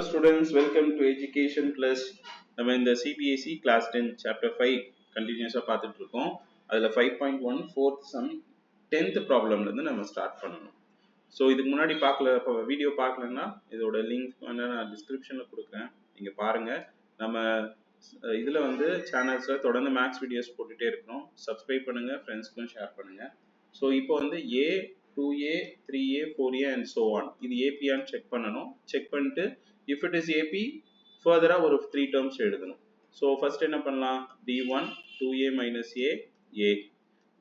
Hello students, welcome to Education Plus. நம்ம இந்த CBSE Class 10 Chapter 5 கண்டினியூஸாக பார்த்துட்டு இருக்கோம். அதில் 5.1 4th sum 10th ப்ராப்ளம்லேருந்து நம்ம ஸ்டார்ட் பண்ணணும். ஸோ இதுக்கு முன்னாடி இப்போ வீடியோ பார்க்கலன்னா இதோட லிங்க் வந்து நான் டிஸ்கிரிப்ஷனில் கொடுக்குறேன், நீங்கள் பாருங்கள். நம்ம இதில் வந்து சேனல்ஸில் தொடர்ந்து மேக்ஸ் வீடியோஸ் போட்டுகிட்டே இருக்கிறோம். சப்ஸ்கிரைப் பண்ணுங்கள், ஃப்ரெண்ட்ஸ்க்கும் ஷேர் பண்ணுங்கள். ஸோ இப்போ வந்து 2A, 3A, 4A and so on. இது APயான்னு செக் பண்ணணும். செக் பண்ணிட்டு if it is AP further ஒரு 3 terms எழுதணும். ஸோ ஃபர்ஸ்ட் என்ன பண்ணலாம்? D1 2A minus A, A.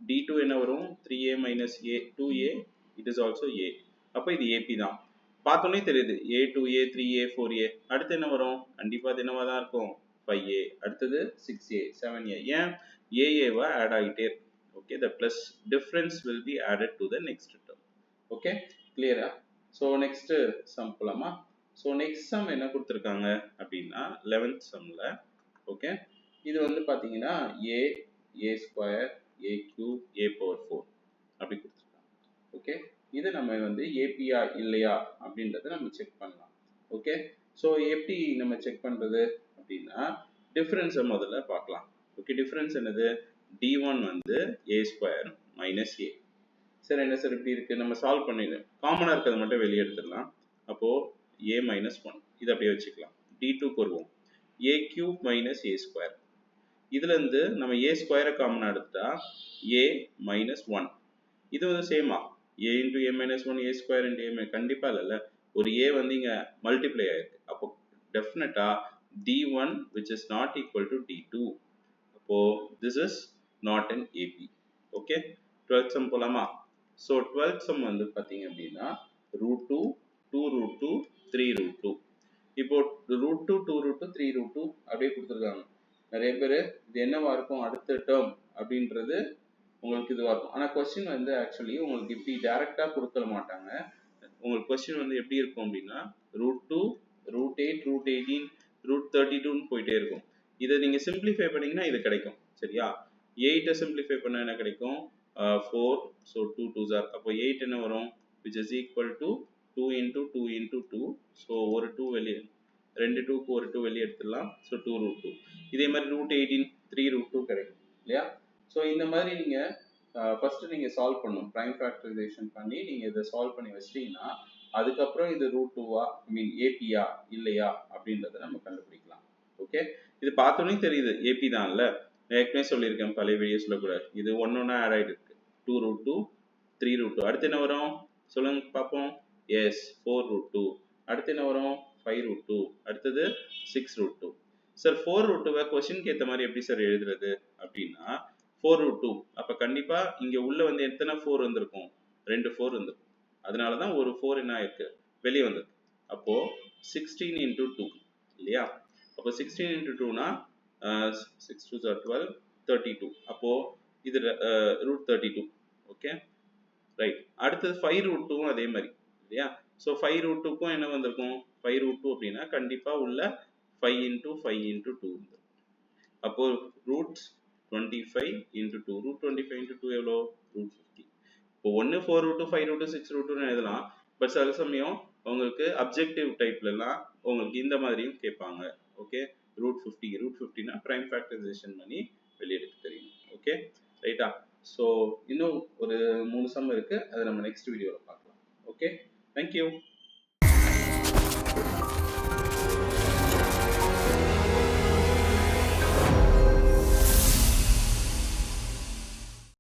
D2 என்ன வரும்? 3A minus A, 2A, it is also A. அப்போ இது AP தான். பார்த்தோன்னே தெரியுது A, 2A, 3A, 4A. அடுத்து என்ன வரும்? கண்டிப்பாக அது என்னவா தான் இருக்கும்? 5A. அடுத்தது 6A, 7A. ஏன்? AAவை ஆட் ஆகிட்டே இருக்கு. Okay, the plus difference will be added to the next term. Okay, clear? So next sum போலாமா? So next sum என்ன கொடுத்திருக்காங்க அப்படின்னா 11th sumல, okay, இது வந்து பாத்தீங்கன்னா a square a cube a power 4 அப்படி கொடுத்திருக்காங்க. Okay, இது நம்ம வந்து APயா இல்லையா அப்படின்றத நம்ம செக் பண்ணலாம். Okay, so எப்படி நம்ம செக் பண்றது அப்படின்னா டிஃபரன்ஸை முதல்ல பார்க்கலாம். Okay, டிஃபரன்ஸ் என்னது? D1 வந்து a square minus a. சரி, என்ன சார் இப்படி இருக்கு? நம்ம சால்வ் பண்ணிடலாம். காமனா இருக்கிறது மட்டும் வெளியே எடுத்துடலாம். அப்போ a minus 1 இதை அப்படியே வச்சுக்கலாம். D2 வருவோம். a cube minus a square. இதுல இருந்து நம்ம a ஸ்கொயரை காமனா எடுத்துட்டா a minus 1. இது வந்து சேமா a into a minus 1 a square into a minus, கண்டிப்பா இல்ல, ஒரு a வந்து இங்க மல்டிப்ளை ஆயிருக்கு. அப்போ டெஃபினட்டா D1 which is not equal to D2. அப்போ this is not an AP. Okay, 12th sum போலாமா? So 12th sum வந்து பாத்தீங்க அப்படின்னா √2 2√2 3√2. இப்போ √2 2√2 3√2 அப்படியே கொடுத்துருக்காங்க. நிறைய பேர் இது என்னவா இருக்கும் அடுத்த டேர்ம் அப்படின்றது உங்களுக்கு இதுவா இருக்கும். ஆனா கொஸ்டின் வந்து ஆக்சுவலி உங்களுக்கு இப்படி டைரக்டா கொடுக்க மாட்டாங்க. உங்களுக்கு கொஸ்டின் வந்து எப்படி இருக்கும் அப்படின்னா √2 √8 √18 √32 போயிட்டே இருக்கும். இதை நீங்க சிம்பிளிஃபை பண்ணீங்கன்னா இது கிடைக்கும். சரியா? 8 சிம்பிளிஃபை பண்ணா என்ன கிடைக்கும்? 4. so 2 2s are, அப்போ 8 என்ன வரும்? which is equal to 2 into 2 into 2. so ஒரு 2 வெளியே, ரெண்டு 2க்கு ஒரு 2 வெளியே எடுத்துடலாம். so 2√2. இதே மாதிரி √18 3√2 கிடைக்கும் இல்லையா? ஸோ இந்த மாதிரி நீங்க ஃபர்ஸ்ட் நீங்க சால்வ் பண்ணணும். பிரைம் ஃபேக்டரைசேஷன் பண்ணி நீங்க இதை சால்வ் பண்ணி வச்சிட்டீங்கன்னா அதுக்கப்புறம் இது √2வா ஏபியா இல்லையா அப்படின்றத நம்ம கண்டுபிடிக்கலாம். ஓகே, இது பார்த்தோன்னே தெரியுது ஏபி தான் இல்ல. ஏற்கனவே சொல்லியிருக்கேன் பழைய வீடியோஸ்ல கூட. இது ஒன்னொன்னா ஆட் ஆயிட்டு இருக்கு. 2√2 3√2. அடுத்து என்ன வரும் சொல்லுங்க பார்ப்போம். எஸ் 4√2. அடுத்து என்ன வரும்? 5√2. அடுத்தது 6√2. சார் 4√2வை கொஸ்டினுக்கு ஏற்ற மாதிரி எப்படி சார் எழுதுறது அப்படின்னா 4√2. அப்ப கண்டிப்பா இங்க உள்ள வந்து எத்தனை 4 வந்திருக்கும்? 2 4 வந்திருக்கும். அதனாலதான் ஒரு 4 என்ன ஆயிருக்கு? வெளியே வந்திருக்கு. அப்போ 16 into 2 இல்லையா? அப்போ 16 into 2னா 6 2s are 12 32. அப்போ இது √32. Okay right. அடுத்தது 5√2 அதே மாதிரி இல்லையா? ஸோ 5√2க்கும் என்ன வந்திருக்கும்? 5√2 அப்படின்னா கண்டிப்பா உள்ள 5 into 5 into 2. அப்போ √25 into 2. √25 into 2 எவ்வளோ? √50. இப்போ 1 4√2 5√2 6√2 எழுதலாம். பட் சில சமயம் உங்களுக்கு அப்ஜெக்டிவ் டைப்ல எல்லாம் உங்களுக்கு இந்த மாதிரியும் கேட்பாங்க. ஓகே, √50. √50னா பிரைம் ஃபேக்டரைசேஷன் பண்ணி வெளியெடுக்க தெரியும். ஓகே ரைட்டா? ஸோ இன்னும் ஒரு 3 சம் இருக்கு, அதை நம்ம நெக்ஸ்ட் வீடியோவில் பார்க்கலாம். Okay, thank you.